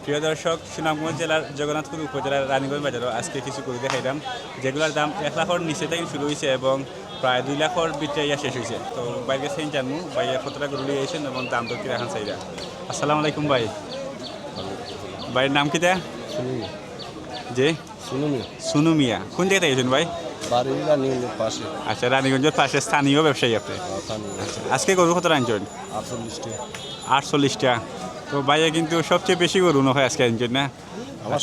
প্রিয় দর্শক, সুনামগঞ্জ জেলার জগন্নাথপুর উপজেলার রানীগঞ্জ বাজারও আজকে কিছু গরু দেখাইলাম, যেগুলোর দাম 1 লাখের নিচে থেকে শুরু হয়েছে এবং প্রায় 2 লাখের ভিতরে ইয়া শেষ হয়েছে। তো বাইরে সেই জানবো ভাইয়া কতটা গরু নিয়ে এসেছেন এবং দাম দর কি রাখান চাইরা। আসসালামু আলাইকুম ভাই। ভাইয়ের নাম কি দেয়া? যে সুনু মিয়া। কোন জায়গায় এসেছেন ভাই? পাশে আচ্ছা, রানীগঞ্জের পাশে স্থানীয় ব্যবসায়ী আপনি। আজকে গরু কত আনছেন? 48টা। তো ভাইয়া কিন্তু সবচেয়ে বেশি গরু হয় আজকে আনছেন না? আমার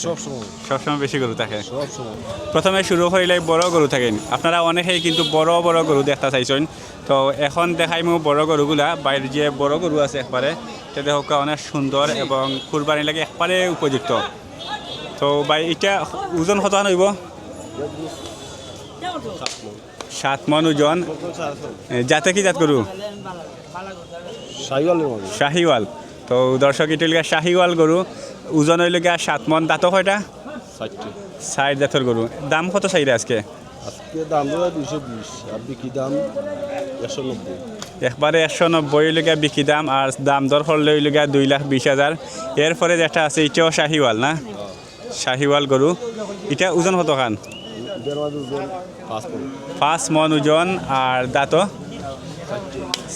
সবসময় বেশি গরু থাকে। সবসময় প্রথমে শুরু হইলে বড় গরু থাকেন, আপনারা অনেকেই কিন্তু বড় বড় গরু দেখতে চাইছেন। তো এখন দেখাইমু বড় গরুগুলা, বাইরে যে বড় গরু আছে একবারে সেটা হোক অনেক সুন্দর এবং কুরবানি লাগে একবারে উপযুক্ত। তো ভাই এটা ওজন কত হইব? 7 মণ ওজন। যাতে কি জাত গরু? শাহিওয়াল। তো দর্শক এটা লিখা শাহিওয়াল গরু, ওজন হইল গিয়া 7 মণ। দাঁত কয়টা? 60 জাতের গরু। দাম কত চাইলে আজকে? দাম 220 আর বিক্রি দাম 190। একবারে 190 লেগা বিক্রি দাম, আর দাম দর করলে লেগা 2,20,000। এরপরে যেটা আছে এটাও শাহিওয়াল না? শাহিওয়াল গরু। এটা ওজন কত খান? 5 মণ ওজন। আর দাঁত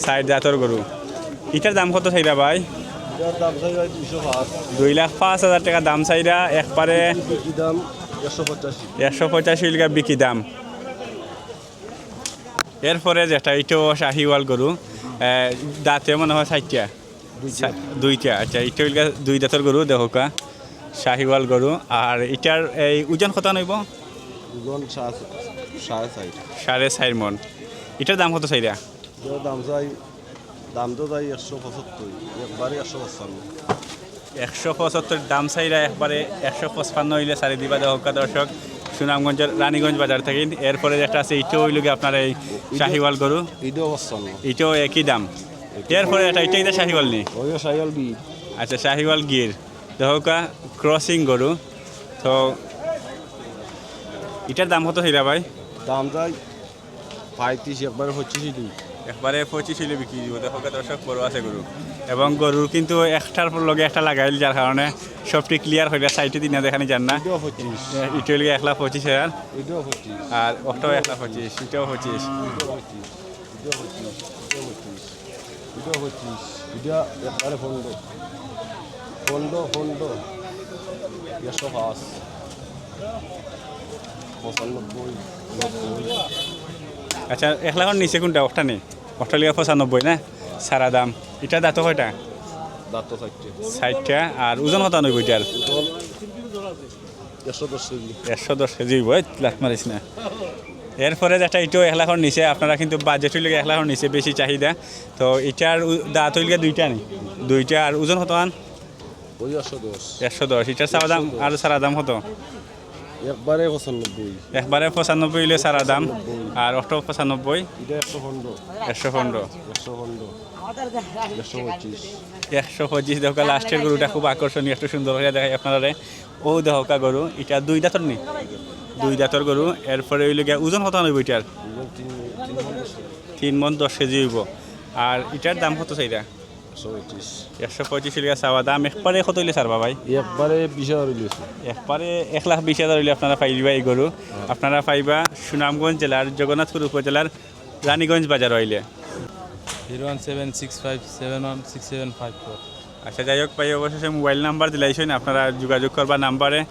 60 জাতের গরু। এটার দাম কত চাইরা ভাই? 2,05,000 টাকা দাম চাইরা। একবারে 185 লেগা বিক্রি দাম। এরপরে যেটা এটাও শাহিওয়াল গরু, দাঁতে মনে হয় 60টা, 2টা। আচ্ছা, এটা হইল 2 দাঁতের গরু দেখোকা, শাহিওয়াল গরু। আর এটার এই ওজন কত নইব? 4.5 মণ। এটার দাম কত চাইরা? দাম তো যাই 175, একবারে 155। 175 দাম চাইরা, একবারে 155 হইলে সারি দিবা দেখোকা দর্শক, সুনামগঞ্জের রানীগঞ্জ বাজার থেকে। এরপরে যেটা আছে এটাও হইল আপনার এই শাহিওয়াল গরু, এটাও একই দাম। এরপরে এটা শাহিওয়াল নি? আচ্ছা, শাহিওয়াল গির দেখোকা, ক্রসিং গরু। তো এটার দাম কত হইরা ভাই? দাম যাই 35, একবারে 25। একবারে 25 হইলে বিক্রি দিব দেখোকা দর্শক, বড় আছে গরু। এবং গরুর কিন্তু একটার লগে একটা লাগাইল, যার কারণে সবটি ক্লিয়ার হইলে সাইটে দিন দেখানি যান না। এটা হইলে 1,25,000। আর ওটাও 1,25,000, এটাও 25। আচ্ছা, 1 লাখের নিচে কোনটা? ওটা নেই, ওটা লিখা 95 না সারা দাম। এটা দাঁত কয়টা? 60টা। আর ওজন কত নইব এটার? 110 কেজি হইব। লাখ মারিস না। এরপরে যেটা এটাও 1 লাখের নিচে, আপনারা কিন্তু বাজেট হইলে 1 লাখের নিচে বেশি চাহিদা। তো এটার দাঁত হইলে 2টা নেই, 2টা। আর ওজন কত আন? 110। এটার সারা দাম আর সারা দাম কত? একবারে 95 হইলে সারা দাম। আর অটো 95, 115, 125 দেখা। লাস্টের গরুটা খুব আকর্ষণীয়, একটু সুন্দর হয়ে দেখায় আপনারা। ও দেখা গরু, এটা 2 দাঁতর নি? 2 দাঁতর গরু। এরপরে হইল গিয়া ওজন কত হইব এটার? 3 মণ 10 কেজি হইব। আর এটার দাম কত চাইরা? 125 হইলে চাওয়া দাম। একবারে কত হইলে ছাড়বা ভাই? একবারে 20,000 একবারে 1,20,000 হইলে আপনারা পাইবা এই গরু। আপনারা পাইবা সুনামগঞ্জ জেলার জগন্নাথপুর উপজেলার রানীগঞ্জ বাজার হইলে। 01765716754। আচ্ছা, যাই হোক ভাই, অবশেষে মোবাইল নাম্বার দিলাইছেন, আপনারা যোগাযোগ করবা নাম্বারে।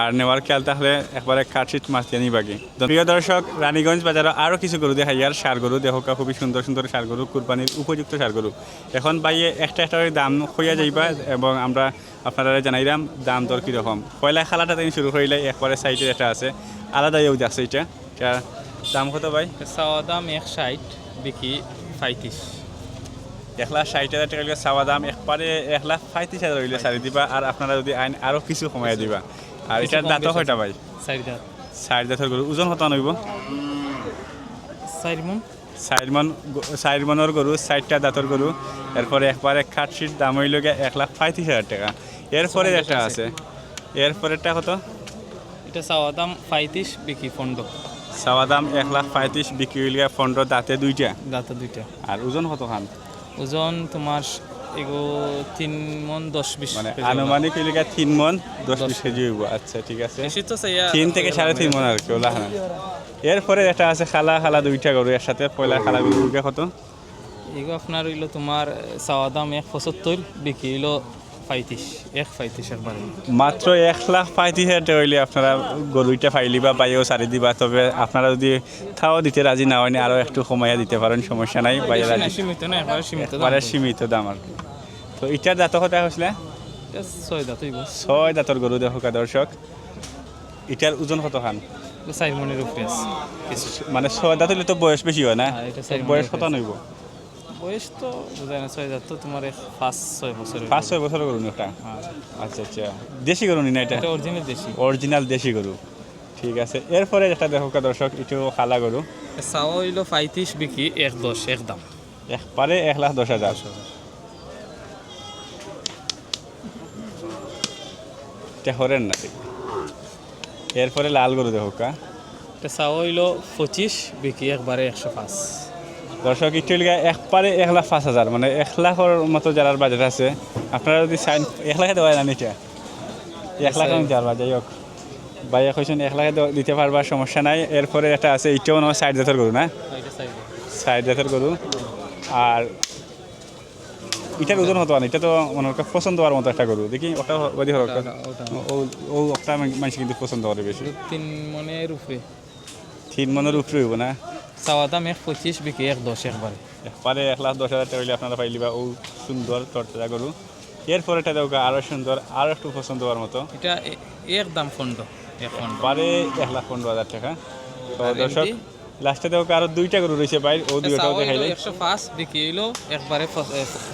আর নেওয়ার খেয়াল তাহলে একবারে কাটশিট মাছ দিয়ে নিবাগে। প্রিয় দর্শক, রানীগঞ্জ বাজারে আরও কিছু গরু দেখাই। আর সার গরু দেখা, খুবই সুন্দর সুন্দর সার গরু, কুরবানির উপযুক্ত সার গরু। এখন বাইয়ে একটা দাম হইয়া যাইবা এবং আমরা আপনারা জানাইলাম দাম দর কীরকম। পয়লা খালাটা দিন শুরু করিলে একবারে সাইডে যেটা আছে আলাদাইও দেখছে। এটা দাম কত ভাই? চাওয়া দাম 160, বিক্রি 35। 1,60,000 টাকা চাওয়া দাম। একবারে 1,35,000 হইলে সারি দিবা। আর আপনারা যদি আইন আরও কিছু কমাই দিবা। আর এটার দাঁত কয়টা ভাই? 4 দাঁতের গরু। ওজন কত নইব? 4 মণের গরু, 4টা দাঁতের গরু। এরপরে একবারে কাটশিট দাম হইল গিয়ে 1,35,000 টাকা। এরপরে যেটা আছে, এরপরেরটা কত? এটা চাওয়া দাম 35, বিক্রি 15। চাওয়া দাম 1,35,000, বিক্রি হইল গিয়ে 15। দাঁতে 2টা। দাঁতে 2টা। আর ওজন কত খান? ওজন তোমার এগো 3 মণ 10-20 মানে কেজি হবে। আনুমানিক হইলে 3 মন 10-20 কেজি হইব। আচ্ছা ঠিক আছে, বেশি তো চাইয়া 3 থেকে 3.5 মন আর কি ওলা হ্যাঁ। এরপরে এটা আছে খালা খালা দুইটা গরু একসাথে, পয়লা খালা গরু দুইটা কত? এগো আপনার হইলো তোমার চাওয়া দাম 1.75, বিক্রি হইলো 35 একবারে। মাত্র 1,35,000 টাকা হইলে আপনারা গরুইটা ফাইলি বা বাইও সারি দিবা। তবে আপনারা যদি তাও দিতে রাজি না হয়নি আরও একটু কমাইয়া দিতে পারেন, সমস্যা নাই। বাইরে বেশি না, রাজি, সীমিত না, একবারে সীমিত দাম। একবারে সীমিত দাম আর কি। তো এটার দাঁত কথা হয়েছিল 6 দাঁত হইব। 6 দাঁতর গরু দেখো দর্শক। এটার ওজন কত খান? 4 মণের উপরে আছে কিছু। মানে 6 দাঁত হইলে তো বয়স বেশি হয় না? হ্যাঁ, এটা তো 4 বয়স মণের কত উপরে। নইব? বয়স তো বোঝায় না, 6 দাঁত তো তোমার 5-6 বছরের। 5-6 বছর গরু একটা। হ্যাঁ, আচ্ছা আচ্ছা, দেশি গরু নি না এটা? এটা অরিজিনাল দেশি। অরিজিনাল দেশি গরু, ঠিক আছে। এরপরে যেটা দেখো দর্শক, এটাও খালা গরু, চাওয়া হইলো 35, বিক্রি 1.10 একদম। একবারে 1,10,000। এটা হরেন না ঠিক। এরপরে লাল গরু দেখো কা এটা চাওয়া হইলো 25, বিক্রি একবারে 105। দর্শক, একটু একবারে 1,05,000, মানে 1 লাখের মতো যারা বাজেট আছে আপনারা যদি চাইন 1 লাখে দেওয়া না এটা 1 লাখ নিতে পারবা। যাই হোক, ভাইয়া কইছেন 1 লাখে দিতে পারবা, সমস্যা নাই। এরপরে একটা আছে, এটাও আমার সাইড জাতের গরু না? এটা চাইবো। সাইড জাতের গরু। আর এটার ওজন হতো না, এটা তো মনে হয় পছন্দ হওয়ার মতো একটা গরু। দেখি ওটা ওদি হোক, ওটা ও ওটা মানুষ কিন্তু পছন্দ করে বেশি। 3 মণের উপরে। 3 মনের উপরে হইব না? চাওয়া দাম 1.25, বিক্রি 1.10 একবারে। একবারে 1,10,000 টাকা হইলে আপনারা পাইলিবা ও সুন্দর তরতাজা গরু। এরপরে এটা দেখো আরো সুন্দর, আরো একটু পছন্দ হওয়ার মতো, এটা একদম ফন্ড, এক ফন্ড। একবারে 1,15,000 টাকা। তো আর দর্শক, এমনি? লাস্টে দেখো আরো দুইটা গরু রয়েছে বাইর, ও দুইটাও দেখাইলে 105, বিক্রি হইলো একবারে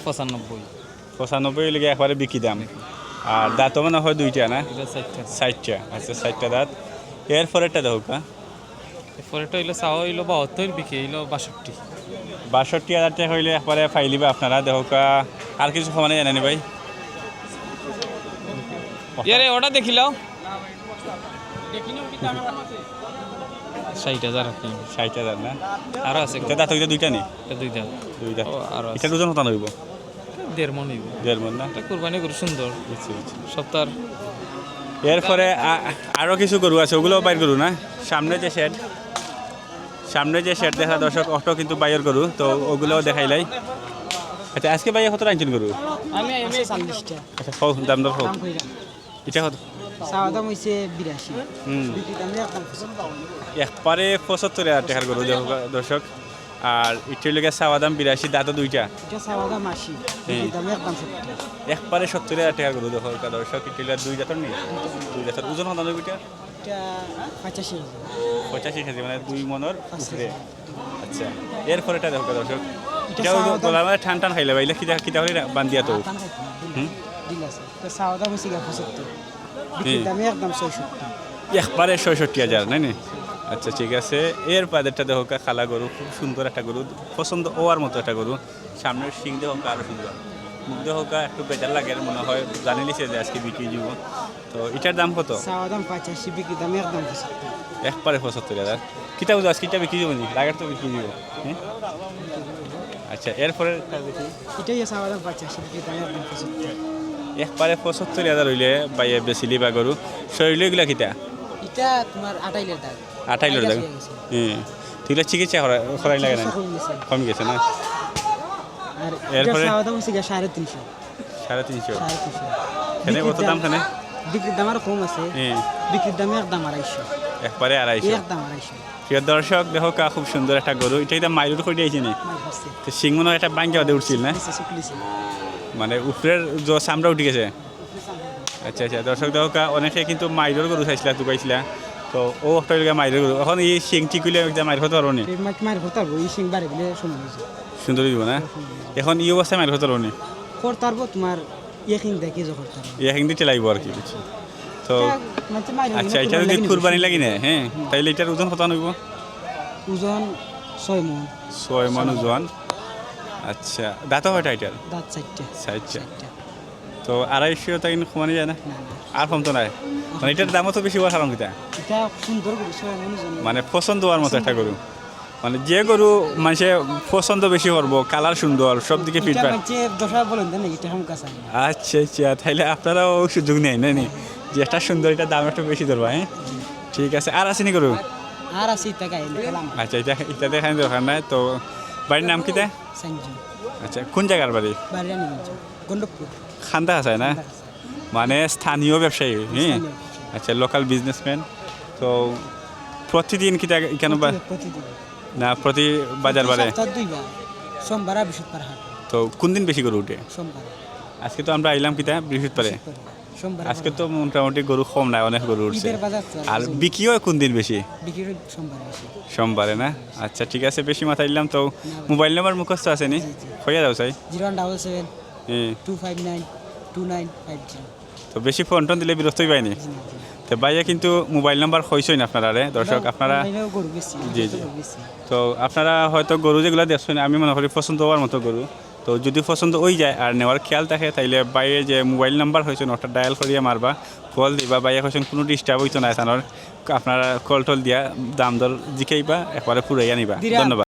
95। 95 লেগে একবারে বিক্রি দাম। আর দাঁতও মনে হয় দুইটা না? এটা 60টা। 60টা। আচ্ছা 60টা দাঁত। এরপরেরটা দেখো কা এরপরেটা হইলো চাওয়া হইলো 72, বিক্রি হইলো 62। 62,000 টাকা হইলে একবারে ফাইলিবা আপনারা। দেখো কা আর কিছু সমানে জানেনি ভাই? ইয়ারে ওটা দেখিলাও 60,000 আর কি। 60,000 না? আরো আছে, এটা দাঁত হইতে দুইটা নি? এটা 2 দাঁত। দুইটা। ও, আরো আছে। এটার ওজন কত হইব? 1.5 মণ হইব। 1.5 মণ না? এটা কুরবানি গরু, সুন্দর বুঝছি বুঝছি। সপ্তাহ। এরপরে আরো কিছু গরু আছে, ওগুলোও বাইর গরু না? সামনে যে শেড, সামনে যে শেড দেখা দর্শক, অটো কিন্তু বাইরের গরু, তো ওগুলোও দেখাইলাই। আচ্ছা আজকে ভাইয়া কত আনছেন গরু? আমি 40টা আচ্ছা খাও, দাম দর খাও। দাম কইরা এটা কত? চাওয়া দাম হইছে 82, হুম, বিক্রি দাম একদম 75। একবারে 75,000 টাকার গরু দেখো দর্শক। আর ইটের লেগে চাওয়া দাম 82, দাঁতও দুইটা। এটা চাওয়া দাম 80, বিক্রি দাম একদম 70। একবারে 70,000 টাকার গরু দেখো দর্শক। ইটের দুই জাতের নেই, দুই জাতের। ওজন হতো না দুইটা? এটা 85,000। 85 কেজি, মানে 2 মনের উপরে। আচ্ছা, এরপরেটা দেখো দর্শক, এটা এটা চাওয়া দাম- গলা মানে ঠান ঠান খাইলে বাইলে কিটা হলে বান্ধিয়া তো। টান খাইতে না, হুম? ডিল আছে। এটা চাওয়া দাম হইছে 75, বিক্রি দাম একদম 66। একবারে 66,000 নাই নি? আচ্ছা ঠিক আছে। এর পাদেরটা দেখো খালা গরু, খুব সুন্দর একটা গরু, পছন্দ হওয়ার মতো একটা গরু। সামনের সিং দেখো আরো সুন্দর, মুখ দেখো একটু বেজার লাগে মনে হয়, জানি নিছে যে আজকে বিক্রি দিব। তো এটার দাম কত? চাওয়া দাম 85, বিক্রি দাম একদম 75। একবারে 75,000। কিতা বুঝো আজকে এটা বিক্রি দিব নি? লাগার তো বিক্রি দিব। হ্যাঁ? আচ্ছা, এরপরে দেখি এটাই চাওয়া দাম 85, বিক্রি দাম একদম 75। একবারে 75,000 হইলে বাইয়ে বেচিলি বা গরু। শরীর এগুলা কিতা? এটা তোমার 28 দাম। 28 দাম। হ্যাঁ, তুইলা চিকিৎসা করাই লাগে না? কমে গেছে না? আর এটা এরপরে? চাওয়া দাম হইছে 350। 350। 350। এখানে কত দাম খানে? বিক্রির দাম আর কম আছে, হ্যাঁ, বিক্রির দাম একদম 250। একবারে 250। একদম 250। প্রিয় দর্শক দেখো কা খুব সুন্দর একটা গরু। এটা একদম মাইরুর করে দিয়েছি নি? মাই হচ্ছে তো সিং মনে হয় একটা বাঙ্গি ওদের উঠছিল না? নিচে শুকলিছে। মানে উপরের যে চামড়া উঠে গেছে। আচ্ছা আচ্ছা, দর্শক দেখো কা অনেকে কিন্তু মাইরুর গরু চাইছিলা, তুকাইছিলা। তো ও একটা মাইরুর গরু, এখন এই সিং টিকুলে একদম মাইর হতে পারো নি? এই মাছ মার হতে পারবো, এই সিং বাড়ি বলে সময় হয়েছে। সুন্দর দিব না? এখন এই অবস্থায় মাইর হতে পারো নি? করতে পারবো তোমার ইয়েকিং দেখে যখন করতে পারবো। এই দিতে লাগবো আর কি বুঝছি। তো মানে মাইর আচ্ছা, এটা যদি কুরবানি লাগি না, হ্যাঁ, তাইলে এটার ওজন কত নইব? ওজন 6 মণ, 6 মণ ওজন। আচ্ছা, দাঁত হয়টা এটার? দাঁত 4টা। 60টা। তো 250 টা কিন্তু কমানি যায় না? না না, আর কম তো নাই, মানে এটার দামও তো বেশি হওয়ার কারণ কিটা? এটা সুন্দর করে 6 মণ ওজন। মানে পছন্দ হওয়ার মতো একটা গরু। মানে যে গরু মানুষে পছন্দ বেশি করবো, কালার সুন্দর, সব দিকে ফিট এটা পায়। মানে দশা বলেন দেন এটা হাম কাছে আচ্ছা আচ্ছা, তাহলে আপনারাও সুযোগ নেই না নি, যে একটা সুন্দর এটা দাম একটু বেশি ধরবা, হ্যাঁ ঠিক আছে। আর আসেনি গরু? আর আছে টাকা এলাম আচ্ছা, এটা দেখানি দরকার নাই তো। বাড়ির নাম কি দেয়? সঞ্জু আচ্ছা, কোন জায়গার বাড়ি? বাড়ি আনি গন্ডপুর খান্দা আছে না, মানে স্থানীয় ব্যবসায়ী? হ্যাঁ, আচ্ছা, লোকাল বিজনেসম্যান। তো প্রতিদিন কি কেন প্রতিদিন না প্রতি বাজার বারে? সপ্তাহ দুইবার, সোমবার আর বৃহস্পতিবার হাট। তো কোন দিন বেশি গরু উঠে? সোমবার আজকে তো আমরা আইলাম কিতা বৃহস্পতিবারে। সোমবার আজকে তো মোটামুটি গরু কম নাই, অনেক গরু উঠছে। ঈদের বাজার তো আর বিক্রিও কোন দিন বেশি? বিক্রি সোমবার বেশি। সোমবারে না? আচ্ছা ঠিক আছে, বেশি মাথা দিলাম। তো মোবাইল নাম্বার মুখস্থ আছে নি? হয়ে যাও চাই। 0177 হ্যাঁ, 259 2950। তো বেশি ফোন টোন দিলে বিরক্তই পাইনি। তো ভাইয়া কিন্তু মোবাইল নাম্বার হয়েছই না আপনারা রে দর্শক, আপনারা গরু বেশি জি জি। তো আপনারা হয়তো গরু যেগুলো দেখছেন, আমি মনে করি পছন্দ হওয়ার মতো গরু। তো যদি পছন্দ হয়ে যায় আর নেওয়ার খেয়াল থাকে, তাইলে বাইরে যে মোবাইল নাম্বার হয়েছে ওটা ডায়াল করিয়া মারবা, কল দিবা। বাইরে হয়েছেন কোনো ডিস্টার্ব হইতো না, আপনারা কল টল দিয়া দাম দর জিকাইবা, একবারে পুরাইয়া নিবা। ধন্যবাদ।